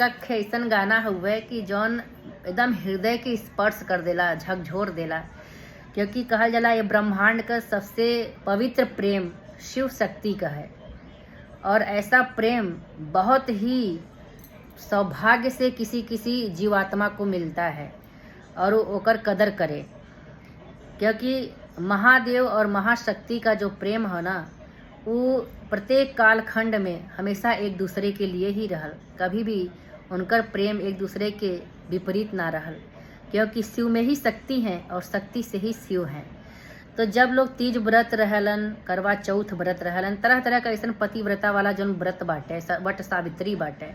तक ऐसन गाना हुए कि जौन एकदम हृदय के स्पर्श कर देला, झकझोर देला। क्योंकि कहल जाला ये ब्रह्मांड का सबसे पवित्र प्रेम शिव शक्ति का है, और ऐसा प्रेम बहुत ही सौभाग्य से किसी किसी जीवात्मा को मिलता है और वो ओकर कदर करे। क्योंकि महादेव और महाशक्ति का जो प्रेम है ना, वो प्रत्येक कालखंड में हमेशा एक दूसरे के लिए ही रहल, कभी भी उनकर प्रेम एक दूसरे के विपरीत ना रहल। क्योंकि शिव में ही शक्ति है और शक्ति से ही शिव हैं। तो जब लोग तीज व्रत रहलन, करवा चौथ व्रत रहलन, तरह तरह का ऐसा पतिव्रता वाला जो व्रत बाटे, वट सावित्री बाटे,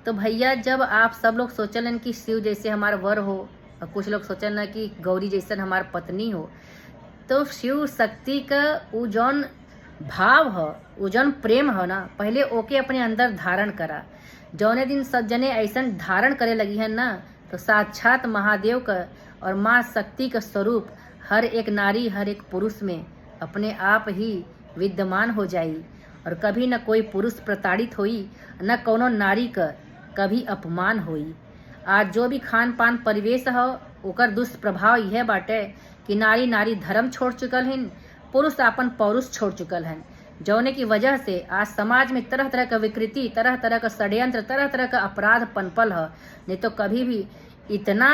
तो भैया जब आप सब लोग सोचलन कि शिव जैसे हमार वर हो, और कुछ लोग सोचलन कि गौरी जैसन हमार पत्नी हो, तो शिव शक्ति का वो जौन भाव हो, वो जौन प्रेम हो ना, पहले ओके अपने अंदर धारण करा। जौने दिन सज्जने ऐसा धारण करे लगी है ना, तो साक्षात महादेव का और माँ शक्ति का स्वरूप हर एक नारी, हर एक पुरुष में अपने आप ही विद्यमान हो जाई। और कभी न कोई पुरुष प्रताड़ित होई, न कोनो नारी का कभी अपमान होई। आज जो भी खान पान परिवेश हो, ओकर दुष्प्रभाव यह बाटे कि नारी नारी धर्म छोड़ चुकल हैं, पुरुष अपन पौरुष छोड़ चुकल हैं, जौने की वजह से आज समाज में तरह तरह का विकृति, तरह तरह का षड्यंत्र, तरह तरह का अपराध पनपल है। नहीं तो कभी भी इतना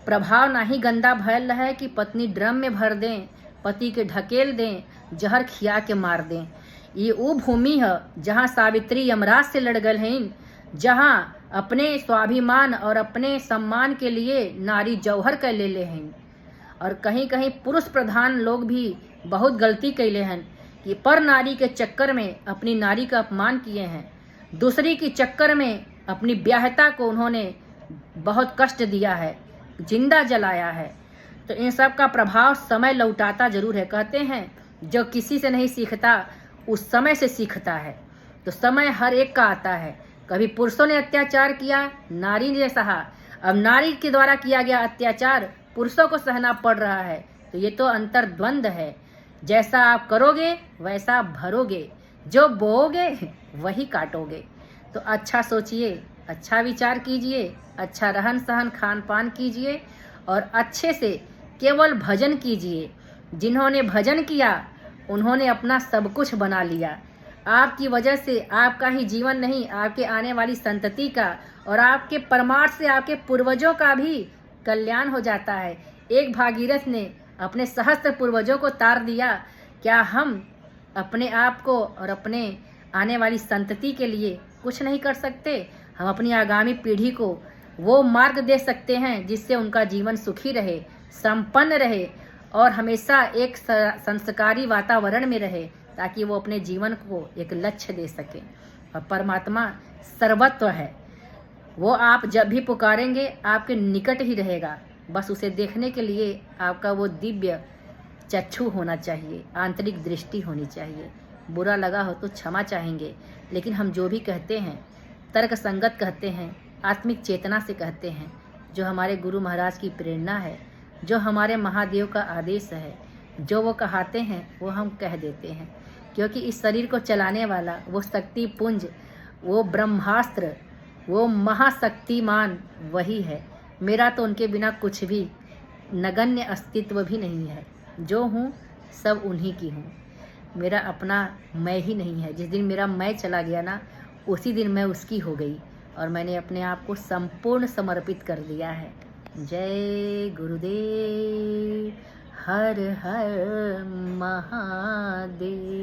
प्रभाव ना ही गंदा भयल है कि पत्नी ड्रम में भर दें, पति के ढकेल दें, जहर खिया के मार दें। ये वो भूमि है जहाँ सावित्री यमराज से लड़ गए हैं, जहाँ अपने स्वाभिमान और अपने सम्मान के लिए नारी जौहर कर ले हैं। और कहीं कहीं पुरुष प्रधान लोग भी बहुत गलती कैले हैं कि पर नारी के चक्कर में अपनी नारी का अपमान किए हैं, दूसरी की चक्कर में अपनी ब्याहता को उन्होंने बहुत कष्ट दिया है, जिंदा जलाया है। तो इन सब का प्रभाव समय लौटाता जरूर है। कहते हैं जो किसी से नहीं सीखता उस समय से सीखता है। तो समय हर एक का आता है। कभी पुरुषों ने अत्याचार किया, नारी ने सहा, अब नारी के द्वारा किया गया अत्याचार पुरुषों को सहना पड़ रहा है। तो ये तो अंतर्द्वंद है। जैसा आप करोगे वैसा आप भरोगे, जो बोओगे वही काटोगे। तो अच्छा सोचिए, अच्छा विचार कीजिए, अच्छा रहन सहन खान पान कीजिए और अच्छे से केवल भजन कीजिए। जिन्होंने भजन किया उन्होंने अपना सब कुछ बना लिया। आपकी वजह से आपका ही जीवन नहीं, आपके आने वाली संतति का और आपके परमार्थ से आपके पूर्वजों का भी कल्याण हो जाता है। एक भागीरथ ने अपने सहस्त्र पूर्वजों को तार दिया। क्या हम अपने आप को और अपने आने वाली संतति के लिए कुछ नहीं कर सकते? हम अपनी आगामी पीढ़ी को वो मार्ग दे सकते हैं जिससे उनका जीवन सुखी रहे, संपन्न रहे और हमेशा एक संस्कारी वातावरण में रहे, ताकि वो अपने जीवन को एक लक्ष्य दे सके। और परमात्मा सर्वत्व है, वो आप जब भी पुकारेंगे आपके निकट ही रहेगा। बस उसे देखने के लिए आपका वो दिव्य चक्षु होना चाहिए, आंतरिक दृष्टि होनी चाहिए। बुरा लगा हो तो क्षमा चाहेंगे, लेकिन हम जो भी कहते हैं तर्क संगत कहते हैं, आत्मिक चेतना से कहते हैं, जो हमारे गुरु महाराज की प्रेरणा है, जो हमारे महादेव का आदेश है, जो वो कहाते हैं वो हम कह देते हैं। क्योंकि इस शरीर को चलाने वाला वो शक्ति पुंज, वो ब्रह्मास्त्र, वो महाशक्तिमान वही है। मेरा तो उनके बिना कुछ भी नगण्य अस्तित्व भी नहीं है। जो हूँ सब उन्हीं की हूँ। मेरा अपना मैं ही नहीं है। जिस दिन मेरा मैं चला गया ना, उसी दिन मैं उसकी हो गई और मैंने अपने आप को संपूर्ण समर्पित कर दिया है। जय गुरुदेव, हर हर महादेव।